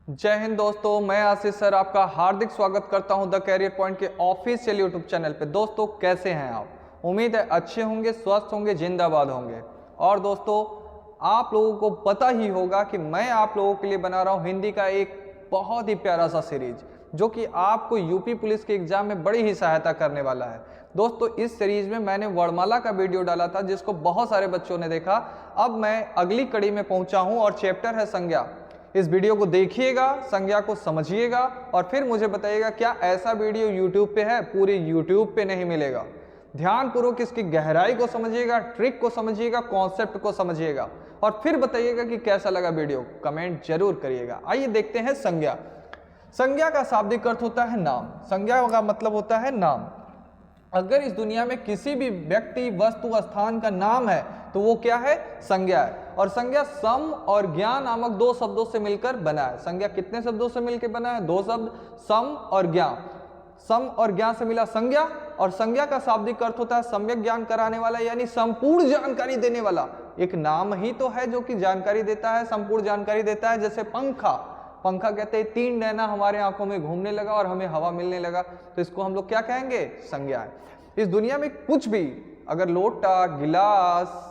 जय हिंद दोस्तों, मैं आशीष सर आपका हार्दिक स्वागत करता हूं द कैरियर पॉइंट के ऑफिशियल यूट्यूब चैनल पे। दोस्तों कैसे हैं आप? उम्मीद है अच्छे होंगे, स्वस्थ होंगे, जिंदाबाद होंगे। और दोस्तों आप लोगों को पता ही होगा कि मैं आप लोगों के लिए बना रहा हूं हिंदी का एक बहुत ही प्यारा सा सीरीज जो कि आपको यूपी पुलिस के एग्जाम में बड़ी ही सहायता करने वाला है। दोस्तों इस सीरीज में मैंने वर्णमाला का वीडियो डाला था जिसको बहुत सारे बच्चों ने देखा। अब मैं अगली कड़ी में पहुंचा हूं और चैप्टर है संज्ञा। इस वीडियो को देखिएगा, संज्ञा को समझिएगा और फिर मुझे बताइएगा क्या ऐसा वीडियो YouTube पे है? पूरे YouTube पे नहीं मिलेगा। ध्यानपूर्वक इसकी गहराई को समझिएगा, ट्रिक को समझिएगा, कॉन्सेप्ट को समझिएगा और फिर बताइएगा कि कैसा लगा वीडियो। कमेंट जरूर करिएगा। आइए देखते हैं संज्ञा। संज्ञा का शाब्दिक अर्थ होता है नाम। संज्ञा का मतलब होता है नाम। अगर इस दुनिया में किसी भी व्यक्ति, वस्तु, स्थान का नाम है तो वो क्या है? संज्ञा है। और संज्ञा सम और ज्ञा नामक दो शब्दों से मिलकर बना है। संज्ञा कितने शब्दों से मिलकर बना है? दो शब्द, सम और ज्ञा। सम और ज्ञा से मिला संज्ञा। और संज्ञा का शाब्दिक अर्थ होता है सम्यक ज्ञान कराने वाला, यानी संपूर्ण जानकारी देने वाला। एक नाम ही तो है जो कि जानकारी देता है, संपूर्ण जानकारी देता है। जैसे पंखा, पंखा कहते हैं तीन नैना हमारे आंखों में घूमने लगा और हमें हवा मिलने लगा, तो इसको हम लोग क्या कहेंगे? संज्ञा है। इस दुनिया में कुछ भी, अगर लोटा, गिलास,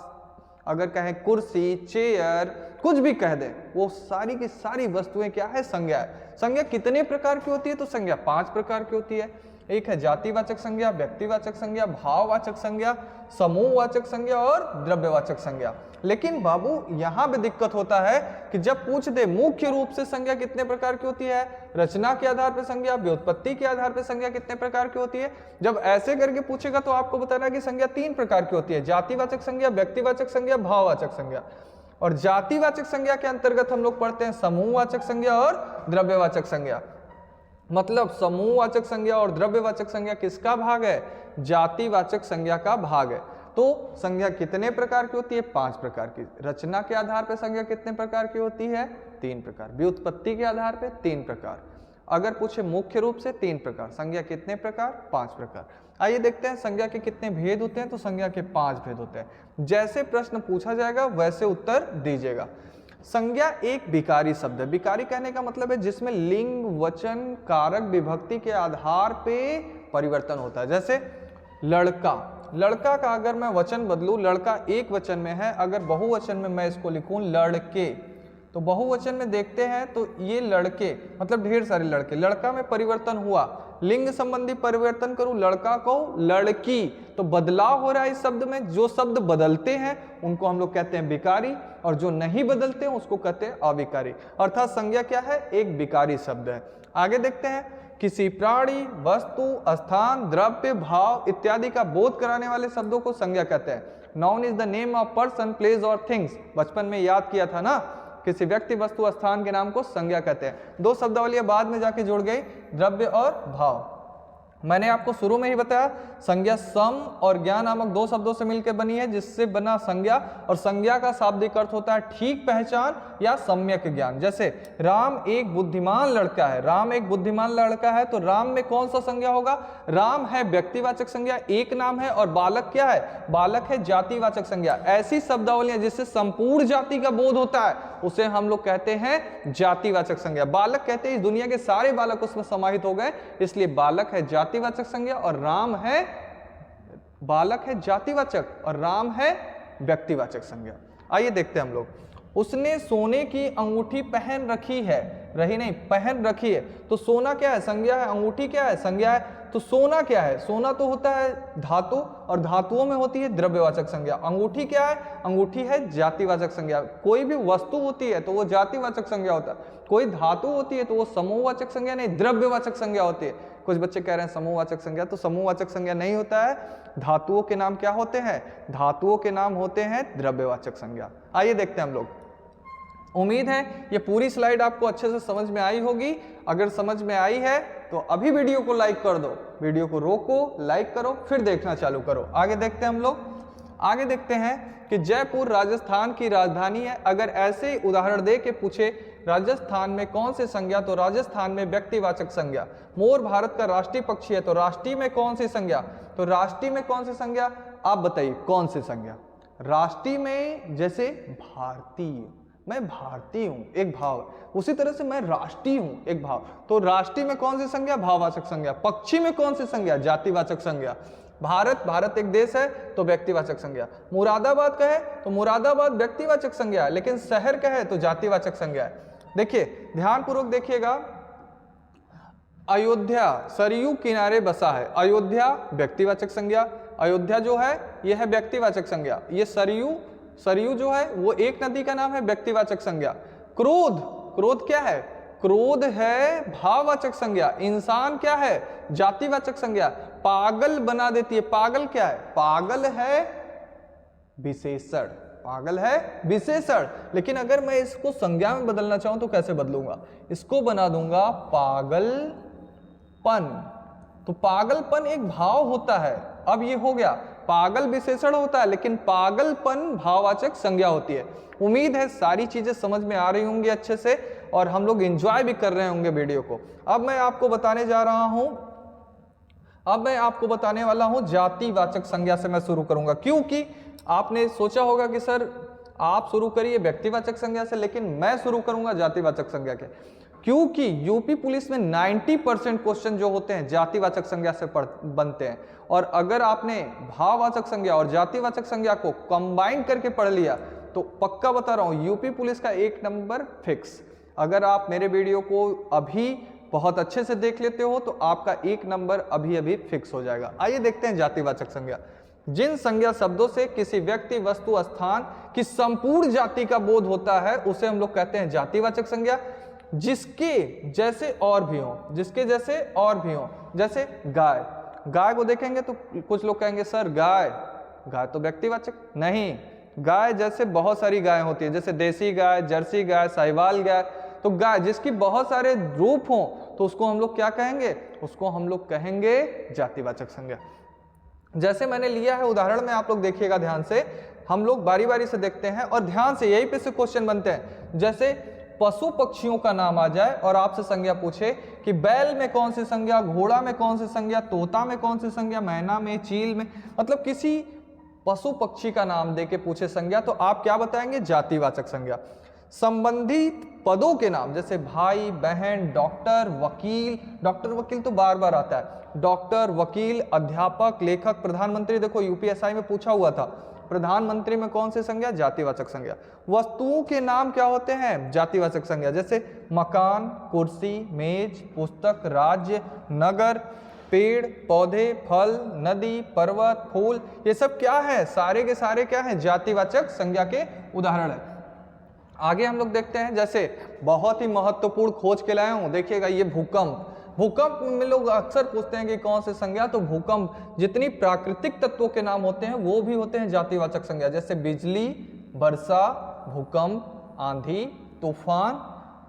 अगर कहें कुर्सी, चेयर, कुछ भी कह दें, वो सारी की सारी वस्तुएं क्या है? संज्ञा है। संज्ञा कितने प्रकार की होती है? तो संज्ञा 5 प्रकार की होती है। एक है जातिवाचक संज्ञा, व्यक्तिवाचक संज्ञा, भाववाचक संज्ञा, समूहवाचक संज्ञा और द्रव्यवाचक संज्ञा। लेकिन बाबू यहाँ पे दिक्कत होता है कि जब पूछ दे मुख्य रूप से संज्ञा कितने प्रकार की होती है, रचना के आधार पर संज्ञा, व्युत्पत्ति के आधार पर संज्ञा कितने प्रकार की होती है, जब ऐसे करके पूछेगा तो आपको बताना कि संज्ञा 3 प्रकार की होती है। जातिवाचक संज्ञा, व्यक्तिवाचक संज्ञा, भाववाचक संज्ञा। और जातिवाचक संज्ञा के अंतर्गत हम लोग पढ़ते हैं समूहवाचक संज्ञा और द्रव्यवाचक संज्ञा। मतलब समूहवाचक संज्ञा और द्रव्यवाचक संज्ञा किसका भाग है? जातिवाचक संज्ञा का भाग है। तो संज्ञा कितने प्रकार की होती है? 5 प्रकार की। रचना के आधार पर संज्ञा कितने प्रकार की होती है? 3 प्रकार। व्युत्पत्ति के आधार पर 3 प्रकार। अगर पूछे मुख्य रूप से 3 प्रकार। संज्ञा कितने प्रकार? 5 प्रकार। आइए देखते हैं संज्ञा के कितने भेद होते हैं। तो संज्ञा के 5 भेद होते हैं। जैसे प्रश्न पूछा जाएगा वैसे उत्तर दीजिएगा। संज्ञा एक विकारी शब्द है। विकारी कहने का मतलब है जिसमें लिंग, वचन, कारक, विभक्ति के आधार पे परिवर्तन होता है। जैसे लड़का, लड़का का अगर मैं वचन बदलूं, लड़का एक वचन में है, अगर बहुवचन में मैं इसको लिखूं लड़के, तो बहुवचन में देखते हैं तो ये लड़के मतलब ढेर सारे लड़के। लड़का में परिवर्तन हुआ, लिंग संबंधी परिवर्तन करूं, लड़का को लड़की, तो बदलाव हो रहा है इस शब्द में। जो शब्द बदलते हैं उनको हम लोग कहते हैं विकारी और जो नहीं बदलते हैं उसको कहते हैं अविकारी। अर्थात संज्ञा क्या है? एक विकारी शब्द है। आगे देखते हैं किसी प्राणी, वस्तु, स्थान, द्रव्य, भाव इत्यादि का बोध कराने वाले शब्दों को संज्ञा कहते हैं। Noun is the name of person, place और थिंग्स। बचपन में याद किया था ना, किसी व्यक्ति, वस्तु, स्थान के नाम को संज्ञा कहते हैं। 2 शब्दावलियां बाद में जाके जुड़ गई, द्रव्य और भाव। मैंने आपको शुरू में ही बताया संज्ञा सम और ज्ञा नामक 2 शब्दों से मिलकर बनी है, जिससे बना संज्ञा। और संज्ञा का शाब्दिक अर्थ होता है ठीक पहचान या सम्यक ज्ञान। जैसे राम एक बुद्धिमान लड़का है। राम एक बुद्धिमान लड़का है, तो राम में कौन सा संज्ञा होगा? राम है व्यक्तिवाचक संज्ञा, एक नाम है। और बालक क्या है? बालक है जातिवाचक संज्ञा। ऐसी शब्दावलियां जिससे संपूर्ण जाति का बोध होता है उसे हम लोग कहते हैं जातिवाचक संज्ञा। बालक कहते हैं इस दुनिया के सारे बालक उसमें समाहित हो गए, इसलिए बालक है जातिवाचक संज्ञा। और राम है, बालक है जातिवाचक और राम है व्यक्तिवाचक संज्ञा। आइए देखते हैं हम लोग। उसने सोने की अंगूठी पहन रखी है, रही नहीं, पहन रखी है। तो सोना क्या है? संज्ञा है। अंगूठी क्या है? संज्ञा है। तो सोना क्या है? सोना तो होता है धातु और धातुओं में होती है द्रव्यवाचक संज्ञा। अंगूठी क्या है? अंगूठी है जातिवाचक संज्ञा। कोई भी वस्तु होती है तो वो जातिवाचक संज्ञा होता है। कोई धातु होती है तो वो समूहवाचक संज्ञा नहीं, द्रव्यवाचक संज्ञा होती है। कुछ बच्चे कह रहे हैं समूहवाचक संज्ञा, तो समूहवाचक संज्ञा नहीं होता है। धातुओं के नाम क्या होते हैं? धातुओं के नाम होते हैं द्रव्यवाचक संज्ञा। आइए देखते हैं हम लोग। उम्मीद है ये पूरी स्लाइड आपको अच्छे से समझ में आई होगी। अगर समझ में आई है तो अभी वीडियो को लाइक कर दो, वीडियो को रोको, लाइक करो, फिर देखना चालू करो। आगे देखते हैं हम लोग। आगे देखते हैं कि जयपुर राजस्थान की राजधानी है। अगर ऐसे उदाहरण दे के पूछे राजस्थान में कौन सी संज्ञा, तो राजस्थान में व्यक्तिवाचक संज्ञा। मोर भारत का राष्ट्रीय पक्षी है, तो राष्ट्रीय में कौन सी संज्ञा? तो राष्ट्रीय में कौन सी संज्ञा? आप बताइए कौन सी संज्ञा? राष्ट्रीय में जैसे भारतीय, मैं भारतीय हूं, एक भाव है। उसी तरह से मैं राष्ट्रीय हूं, एक भाव। तो राष्ट्रीय में कौन सी संज्ञा? भाववाचक संज्ञा। पक्षी में कौन सी संज्ञा? जातिवाचक संज्ञा। भारत एक देश है तो व्यक्तिवाचक संज्ञा। मुरादाबाद का है तो मुरादाबाद व्यक्तिवाचक संज्ञा है, लेकिन शहर का है तो जातिवाचक संज्ञा है। देखिए ध्यान पूर्वक देखिएगा, अयोध्या सरयू किनारे बसा है, अयोध्या व्यक्तिवाचक संज्ञा। अयोध्या जो है यह है व्यक्तिवाचक संज्ञा। ये सरयू जो है वो एक नदी का नाम है, व्यक्तिवाचक संज्ञा। क्रोध क्या है? क्रोध है भाववाचक संज्ञा। इंसान क्या है? जातिवाचक संज्ञा। पागल बना देती है, पागल क्या है? पागल है विशेषण, पागल है विशेषण। लेकिन अगर मैं इसको संज्ञा में बदलना चाहूं तो कैसे बदलूंगा? इसको बना दूंगा पागलपन। तो पागलपन एक भाव होता है। अब ये हो गया, पागल विशेषण होता है लेकिन पागलपन भाववाचक संज्ञा होती है। उम्मीद है सारी चीजें समझ में आ रही होंगी अच्छे से, और हम लोग एंजॉय भी कर रहे होंगे वीडियो को। अब मैं आपको बताने वाला हूं जातिवाचक संज्ञा से मैं शुरू करूंगा, क्योंकि आपने सोचा होगा कि सर आप शुरू करिए व्यक्तिवाचक संज्ञा से, लेकिन मैं शुरू करूंगा जातिवाचक संज्ञा के, क्योंकि यूपी पुलिस में 90% क्वेश्चन जो होते हैं जातिवाचक संज्ञा से बनते हैं। और अगर आपने भाववाचक संज्ञा और जातिवाचक संज्ञा को कंबाइन करके पढ़ लिया तो पक्का बता रहा हूं यूपी पुलिस का 1 नंबर फिक्स। अगर आप मेरे वीडियो को अभी बहुत अच्छे से देख लेते हो तो आपका 1 नंबर अभी फिक्स हो जाएगा। आइए देखते हैं जातिवाचक संज्ञा। जिन संज्ञा शब्दों से किसी व्यक्ति, वस्तु, स्थान की संपूर्ण जाति का बोध होता है उसे हम लोग कहते हैं जातिवाचक संज्ञा। जिसके जैसे और भी हो, जिसके जैसे और भी हो, जैसे गाय। गाय को देखेंगे तो कुछ लोग कहेंगे सर गाय तो व्यक्तिवाचक नहीं। गाय जैसे बहुत सारी गाय होती है, जैसे देसी गाय, जर्सी गाय, साहिवाल गाय। तो गाय जिसकी बहुत सारे रूप हों तो उसको हम लोग क्या कहेंगे? उसको हम लोग कहेंगे जातिवाचक संज्ञा। जैसे मैंने लिया है उदाहरण में, आप लोग देखिएगा ध्यान से, हम लोग बारी बारी से देखते हैं और ध्यान से यहीं पे से क्वेश्चन बनते हैं। जैसे पशु पक्षियों का नाम आ जाए और आपसे संज्ञा पूछे कि बैल में कौन सी संज्ञा, घोड़ा में कौन सी संज्ञा, तोता में कौन सी संज्ञा, मैना में, चील में, मतलब किसी पशु पक्षी का नाम देके पूछे संज्ञा, तो आप क्या बताएंगे? जातिवाचक संज्ञा। संबंधित पदों के नाम जैसे भाई, बहन, डॉक्टर, वकील तो बार बार आता है। डॉक्टर, वकील, अध्यापक, लेखक, प्रधानमंत्री। देखो यूपीएसआई में पूछा हुआ था, प्रधानमंत्री में कौन सी संज्ञा? जातिवाचक संज्ञा। वस्तुओं के नाम क्या होते हैं? जातिवाचक संज्ञा। जैसे मकान, कुर्सी, मेज, पुस्तक, राज्य, नगर, पेड़, पौधे, फल, नदी, पर्वत, फूल, ये सब क्या है? सारे के सारे क्या है? जातिवाचक संज्ञा के उदाहरण है। आगे हम लोग देखते हैं, जैसे बहुत ही महत्वपूर्ण खोज के लाया हूं, देखिएगा ये भूकंप में लोग अक्सर पूछते हैं कि कौन से संज्ञा, तो भूकंप जितनी प्राकृतिक तत्वों के नाम होते हैं वो भी होते हैं जातिवाचक संज्ञा। जैसे बिजली, वर्षा, भूकंप, आंधी, तूफान,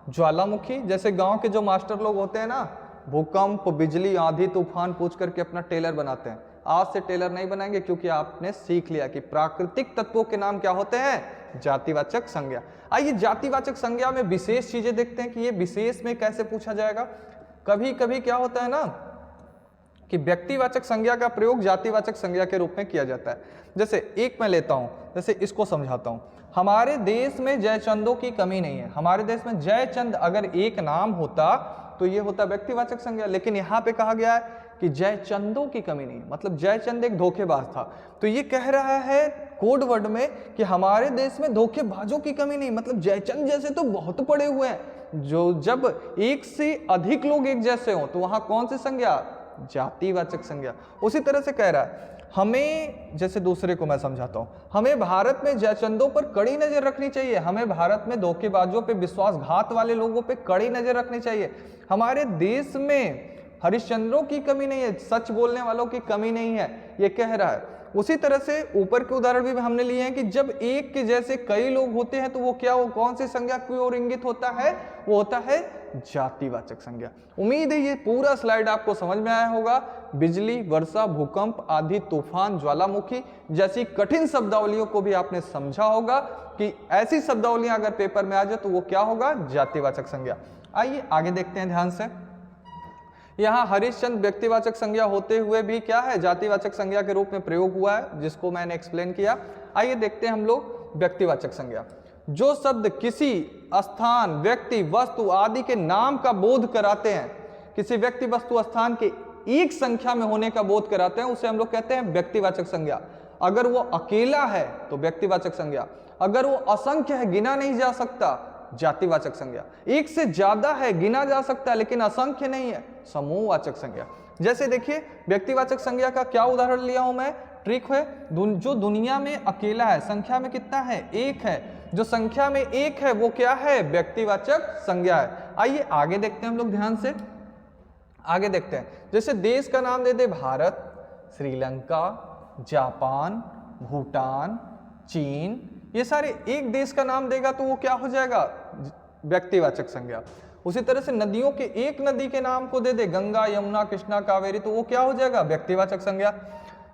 ज्वालामुखी। जैसे गांव के जो मास्टर लोग होते हैं ना, भूकंप, बिजली, आंधी, तूफान पूछ करके अपना टेलर बनाते हैं। आज से टेलर नहीं बनाएंगे, क्योंकि आपने सीख लिया कि प्राकृतिक तत्वों के नाम क्या होते हैं? जातिवाचक संज्ञा। आइए जातिवाचक संज्ञा में विशेष चीजें देखते हैं कि ये विशेष में कैसे पूछा जाएगा। कभी कभी क्या होता है ना कि व्यक्तिवाचक संज्ञा का प्रयोग जातिवाचक संज्ञा के रूप में किया जाता है। जैसे एक मैं लेता हूं, जैसे इसको समझाता हूं। हमारे देश में जयचंदों की कमी नहीं है। हमारे देश में जयचंद अगर एक नाम होता तो ये होता व्यक्तिवाचक संज्ञा, लेकिन यहाँ पे कहा गया है कि जयचंदों की कमी नहीं, मतलब जयचंद एक धोखेबाज था। तो ये कह रहा है कोड वर्ड में कि हमारे देश में धोखेबाजों की कमी नहीं, मतलब जयचंद जैसे तो बहुत पड़े हुए हैं। जो जब एक से अधिक लोग एक जैसे हों तो वहां कौन सी संज्ञा? जातिवाचक संज्ञा। उसी तरह से कह रहा है हमें, जैसे दूसरे को मैं समझाता हूं, हमें भारत में जयचंदों पर कड़ी नजर रखनी चाहिए। हमें भारत में धोखेबाजों पे, विश्वासघात वाले लोगों पे कड़ी नजर रखनी चाहिए। हमारे देश में हरिश्चंद्रों की कमी नहीं है, सच बोलने वालों की कमी नहीं है, ये कह रहा है। उसी तरह से ऊपर के उदाहरण भी हमने लिए हैं कि जब एक के जैसे कई लोग होते हैं तो वो क्या, वो कौन सी संज्ञा की ओर इंगित होता है? वो होता है जातिवाचक संज्ञा। उम्मीद है ये पूरा स्लाइड आपको समझ में आया होगा। बिजली, वर्षा, भूकंप, आंधी, तूफान, ज्वालामुखी जैसी कठिन शब्दावलियों को भी आपने समझा होगा कि ऐसी शब्दावलियां अगर पेपर में आ जाए तो वो क्या होगा? जातिवाचक संज्ञा। आइए आगे देखते हैं ध्यान से। यहाँ हरिश्चंद्र व्यक्तिवाचक संज्ञा होते हुए भी क्या है? जातिवाचक संज्ञा के रूप में प्रयोग हुआ है, जिसको मैंने एक्सप्लेन किया। आइए देखते हैं हम लोग व्यक्तिवाचक संज्ञा। जो शब्द किसी स्थान, व्यक्ति, वस्तु आदि के नाम का बोध कराते हैं, किसी व्यक्ति, वस्तु, स्थान के एक संख्या में होने का बोध कराते हैं, उसे हम लोग कहते हैं व्यक्तिवाचक संज्ञा। अगर वो अकेला है तो व्यक्तिवाचक संज्ञा, अगर वो असंख्य है, गिना नहीं जा सकता, जातिवाचक संज्ञा, एक से ज्यादा है, गिना जा सकता है लेकिन असंख्य नहीं है, समूहवाचक संज्ञा। जैसे देखिए व्यक्तिवाचक संज्ञा का क्या उदाहरण लिया हूं मैं, ट्रिक है, जो दुनिया में अकेला है, संख्या में कितना है, एक है, जो संख्या में एक है वो क्या है, व्यक्तिवाचक संज्ञा है। आइए आगे देखते हैं हम लोग ध्यान से, आगे देखते हैं। जैसे देश का नाम दे दे भारत, श्रीलंका, जापान, भूटान, चीन, ये सारे एक देश का नाम देगा तो वो क्या हो जाएगा, व्यक्तिवाचक संज्ञा। उसी तरह से नदियों के एक नदी के नाम को दे दे, गंगा, यमुना, कृष्णा, कावेरी, तो वो क्या हो जाएगा, व्यक्तिवाचक संज्ञा।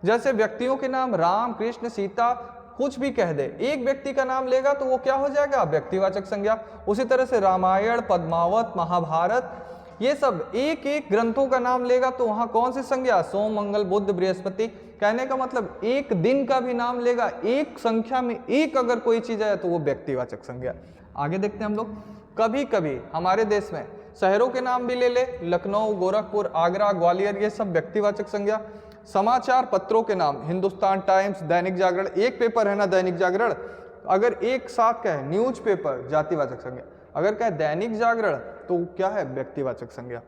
जैसे व्यक्तियों के नाम राम, कृष्ण, सीता, कुछ भी कह दे, एक व्यक्ति का नाम लेगा तो वो क्या हो जाएगा, व्यक्तिवाचक संज्ञा। उसी तरह से रामायण, पद्मावत, महाभारत, ये सब एक एक ग्रंथों का नाम लेगा तो वहां कौन सी संज्ञा, सोम, मंगल, बुध, बृहस्पति। कहने का मतलब एक दिन का भी नाम लेगा, एक संख्या में एक अगर कोई चीज है तो वो व्यक्तिवाचक संज्ञा। आगे देखते हैं हम लोग। कभी कभी हमारे देश में शहरों के नाम भी ले ले, लखनऊ, गोरखपुर, आगरा, ग्वालियर, ये सब व्यक्तिवाचक संज्ञा। समाचार पत्रों के नाम, हिंदुस्तान टाइम्स, दैनिक जागरण, एक पेपर है ना दैनिक जागरण, अगर एक साथ कहे न्यूज पेपर, जातिवाचक संज्ञा, अगर कहे दैनिक जागरण तो क्या है, व्यक्तिवाचक संज्ञा।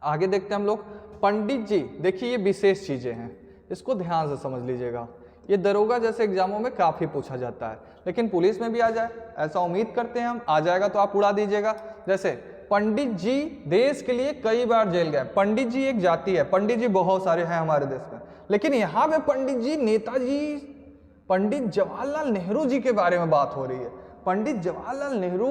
आगे देखते हैं हम लोग। पंडित जी, देखिए ये विशेष चीजें हैं, इसको ध्यान से समझ लीजिएगा, ये दरोगा जैसे एग्जामों में काफी पूछा जाता है, लेकिन पुलिस में भी आ जाए ऐसा उम्मीद करते हैं हम, आ जाएगा तो आप उड़ा दीजिएगा। जैसे पंडित जी देश के लिए कई बार जेल गए, पंडित जी एक जाति है, पंडित जी बहुत सारे हैं हमारे देश में, लेकिन यहाँ पे पंडित जी, नेताजी, पंडित जवाहरलाल नेहरू जी के बारे में बात हो रही है। पंडित जवाहरलाल नेहरू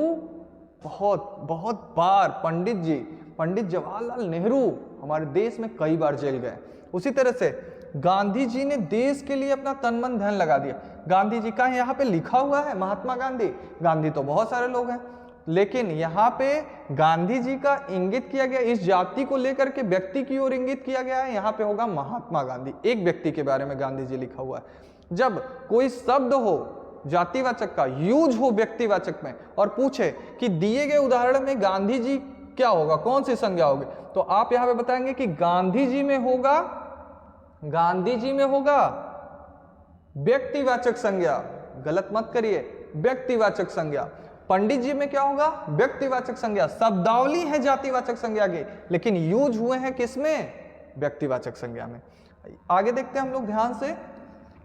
बहुत बहुत बार, पंडित जवाहरलाल नेहरू हमारे देश में कई बार जेल गए। उसी तरह से गांधी जी ने देश के लिए अपना तन मन धन लगा दिया। गांधी जी का यहाँ पे लिखा हुआ है महात्मा गांधी, गांधी तो बहुत सारे लोग हैं, लेकिन यहाँ पे गांधी जी का इंगित किया गया, इस जाति को लेकर के व्यक्ति की ओर इंगित किया गया है, यहाँ पे होगा महात्मा गांधी, एक व्यक्ति के बारे में गांधी जी लिखा हुआ है। जब कोई शब्द हो जातिवाचक का यूज हो व्यक्तिवाचक में और पूछे कि दिए गए उदाहरण में गांधी जी क्या होगा, कौन सी संज्ञा होगी, तो आप यहाँ पे बताएंगे कि गांधी जी में होगा व्यक्तिवाचक संज्ञा, गलत मत करिए, व्यक्तिवाचक संज्ञा। पंडित जी में क्या होगा, व्यक्तिवाचक संज्ञा। शब्दावली है जातिवाचक संज्ञा की, लेकिन यूज हुए हैं किसमें, व्यक्तिवाचक संज्ञा में। आगे देखते हैं हम लोग ध्यान से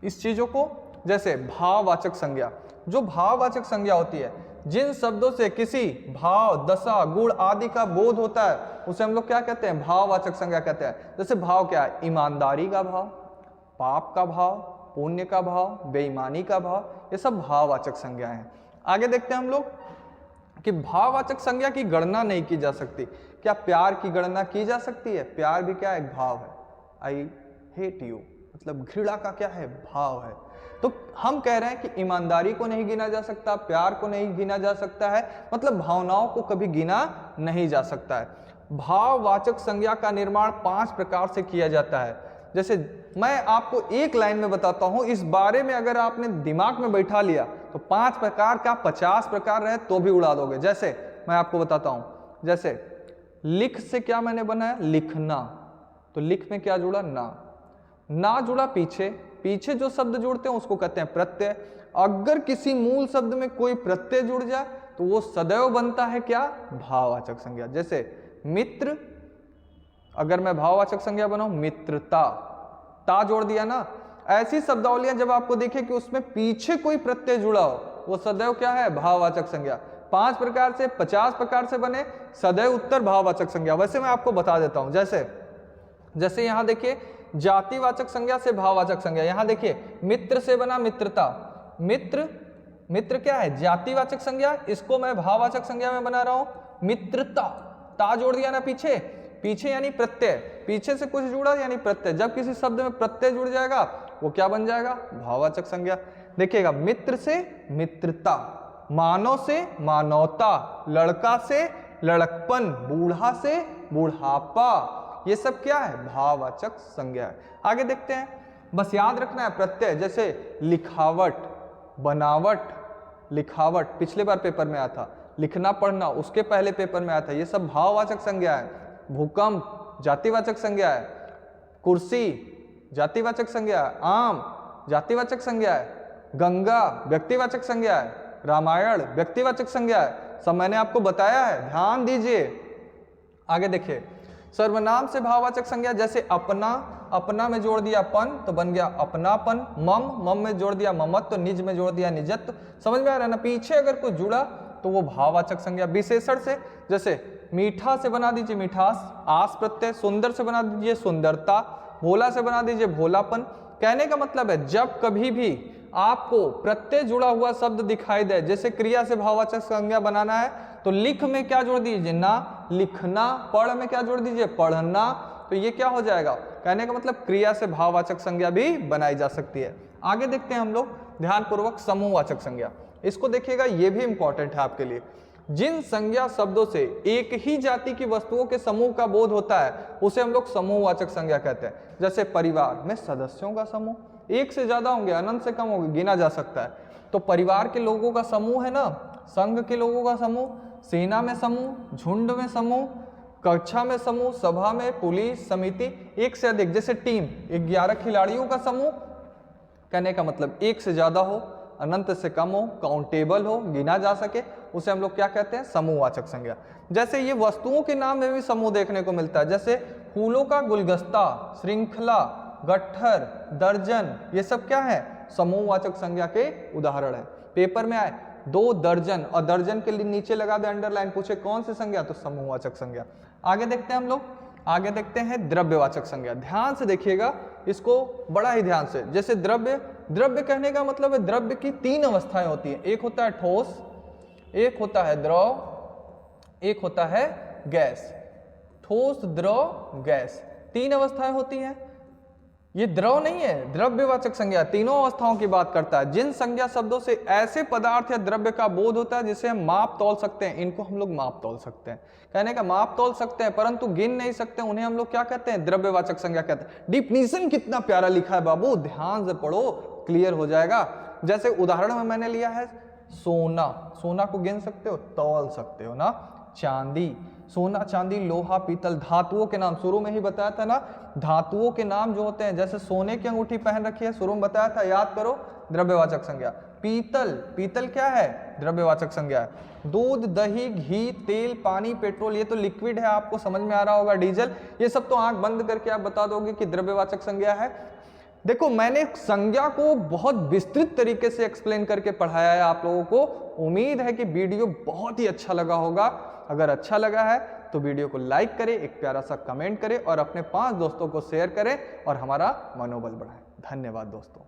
इस चीजों को। जैसे भाववाचक संज्ञा, जो भाववाचक संज्ञा होती है, जिन शब्दों से किसी भाव, दशा, गुण आदि का बोध होता है उसे हम लोग क्या कहते हैं, भाववाचक संज्ञा कहते हैं। जैसे भाव क्या है, ईमानदारी का भाव, पाप का भाव, पुण्य का भाव, बेईमानी का भाव, ये सब भाववाचक संज्ञा हैं। आगे देखते हैं हम लोग कि भाववाचक संज्ञा की गणना नहीं की जा सकती। क्या प्यार की गणना की जा सकती है, प्यार भी क्या एक भाव है, आई हेट यू, मतलब घृणा का क्या है, भाव है। तो हम कह रहे हैं कि ईमानदारी को नहीं गिना जा सकता, प्यार को नहीं गिना जा सकता है, मतलब भावनाओं को कभी गिना नहीं जा सकता है। भाववाचक संज्ञा का निर्माण 5 प्रकार से किया जाता है। जैसे मैं आपको एक लाइन में बताता हूं, इस बारे में अगर आपने दिमाग में बैठा लिया तो 5 प्रकार का 50 प्रकार रहे तो भी उड़ा दोगे। जैसे मैं आपको बताता हूं, जैसे लिख से क्या मैंने बनाया, लिखना, तो लिख में क्या जुड़ा, ना जुड़ा पीछे जो शब्द जुड़ते हैं उसको कहते हैं प्रत्यय। अगर किसी मूल शब्द में कोई प्रत्यय जुड़ जाए तो वो सदैव बनता है क्या, भाववाचक संज्ञा। जैसे मित्र, अगर मैं भाववाचक संज्ञा बनाऊं, मित्रता, ता जोड़ दिया ना। ऐसी शब्दावलियां जब आपको देखे कि उसमें पीछे कोई प्रत्यय जुड़ा हो, वो सदैव क्या है, भाववाचक संज्ञा। 5 प्रकार से 50 प्रकार से बने, सदैव उत्तर भाववाचक संज्ञा। वैसे मैं आपको बता देता हूं, जैसे यहां देखिए जातिवाचक संज्ञा से भाववाचक संज्ञा। यहां देखिए मित्र से बना मित्रता, मित्र क्या है, जातिवाचक संज्ञा, इसको मैं भाववाचक संज्ञा में बना रहा हूं मित्रता। ता जोड़ दिया ना पीछे यानी प्रत्यय, पीछे से कुछ जुड़ा यानी प्रत्यय। जब किसी शब्द में प्रत्यय जुड़ जाएगा वो क्या बन जाएगा, भाववाचक संज्ञा। देखिएगा, मित्र से मित्रता, मानव से मानवता, लड़का से लड़कपन, बूढ़ा से बूढ़ापा, ये सब क्या है, भाववाचक संज्ञा है। आगे देखते हैं, बस याद रखना है प्रत्यय, जैसे लिखावट, बनावट, लिखावट पिछले बार पेपर में आया था, लिखना पढ़ना उसके पहले पेपर में आया था, ये सब भाववाचक संज्ञा है। भूकंप जातिवाचक संज्ञा है, कुर्सी जातिवाचक संज्ञा है, आम जातिवाचक संज्ञा है, गंगा व्यक्तिवाचक संज्ञा है, रामायण व्यक्तिवाचक संज्ञा है। सब मैंने आपको बताया है, ध्यान दीजिए। आगे देखिए, सर्वनाम से भाववाचक संज्ञा जैसे अपना, अपना में जोड़ दिया पन तो बन गया अपनापन, मम, मम में जोड़ दिया ममत्व, निज में जोड़ दिया निजत्व। समझ में आ रहा है ना, पीछे अगर कुछ जुड़ा तो वो भाववाचक संज्ञा। विशेषण से जैसे मीठा से बना दीजिए मिठास, आस प्रत्यय, सुंदर से बना दीजिए सुंदरता, भोला से बना दीजिए भोलापन। कहने का मतलब है जब कभी भी आपको प्रत्यय जुड़ा हुआ शब्द दिखाई दे, जैसे क्रिया से भाववाचक संज्ञा बनाना है तो लिख में क्या जोड़ दीजिए ना, लिखना, पढ़ में क्या जोड़ दीजिए पढ़ना, तो ये क्या हो जाएगा। कहने का मतलब क्रिया से भाववाचक संज्ञा भी बनाई जा सकती है। आगे देखते हैं हम लोग ध्यानपूर्वक समूहवाचक संज्ञा। इसको देखिएगा, ये भी इंपॉर्टेंट है आपके लिए। जिन संज्ञा शब्दों से एक ही जाति की वस्तुओं के समूह का बोध होता है उसे हम लोग समूहवाचक संज्ञा कहते हैं। जैसे परिवार में सदस्यों का समूह, एक से ज्यादा होंगे, अनंत से कम होंगे, गिना जा सकता है। तो परिवार के लोगों का समूह है ना, संघ के लोगों का समूह, सेना में समूह, झुंड में समूह, कक्षा में समूह, सभा में, पुलिस, समिति, एक से अधिक जैसे टीम 11 खिलाड़ियों का समूह। कहने का मतलब एक से ज्यादा हो, अनंत से कम हो, काउंटेबल हो, गिना जा सके, उसे हम लोग क्या कहते हैं समूहवाचक संज्ञा। जैसे ये वस्तुओं के नाम में भी समूह देखने को मिलता है, जैसे फूलों का गुलदस्ता, श्रृंखला, गट्ठर, दर्जन, ये सब क्या है समूहवाचक संज्ञा के उदाहरण है। पेपर में आए 2 दर्जन और दर्जन के लिए नीचे लगा दे अंडरलाइन, पूछे कौन सी संज्ञा, तो समूहवाचक संज्ञा। आगे देखते हैं हम लोग, आगे देखते हैं द्रव्यवाचक संज्ञा। ध्यान से देखिएगा इसको, बड़ा ही ध्यान से। जैसे द्रव्य, द्रव्य कहने का मतलब है द्रव्य की 3 अवस्थाएं होती हैं, एक होता है ठोस, एक होता है द्रव, एक होता है गैस। ठोस, द्रव, गैस, 3 अवस्थाएं होती हैं। ये द्रव नहीं है, द्रव्यवाचक संज्ञा तीनों अवस्थाओं की बात करता है। जिन संज्ञा शब्दों से ऐसे पदार्थ या द्रव्य का बोध होता है जिसे हम माप तौल सकते हैं, इनको हम लोग माप तौल सकते हैं। कहने का माप तौल सकते हैं परंतु गिन नहीं सकते, उन्हें हम लोग क्या कहते हैं द्रव्यवाचक संज्ञा कहते हैं। डिफिनीशन कितना प्यारा लिखा है बाबू, ध्यान से पढ़ो, क्लियर हो जाएगा। जैसे उदाहरण में मैंने लिया है सोना, सोना को गिन सकते हो, तौल सकते हो ना। चांदी, सोना, चांदी, लोहा, पीतल, धातुओं के नाम शुरू में ही बताया था ना, धातुओं के नाम जो होते हैं, जैसे सोने की अंगूठी पहन रखी है, शुरू में बताया था, याद करो, द्रव्यवाचक संज्ञा। पीतल, पीतल क्या है द्रव्यवाचक संज्ञा है। दूध, दही, घी, तेल, पानी, पेट्रोल, ये तो लिक्विड है, आपको समझ में आ रहा होगा, डीजल, ये सब तो आंख बंद करके आप बता दोगे कि द्रव्यवाचक संज्ञा है। देखो मैंने संज्ञा को बहुत विस्तृत तरीके से एक्सप्लेन करके पढ़ाया है आप लोगों को। उम्मीद है कि वीडियो बहुत ही अच्छा लगा होगा। अगर अच्छा लगा है तो वीडियो को लाइक करें, एक प्यारा सा कमेंट करें और अपने 5 दोस्तों को शेयर करें और हमारा मनोबल बढ़ाएं। धन्यवाद दोस्तों।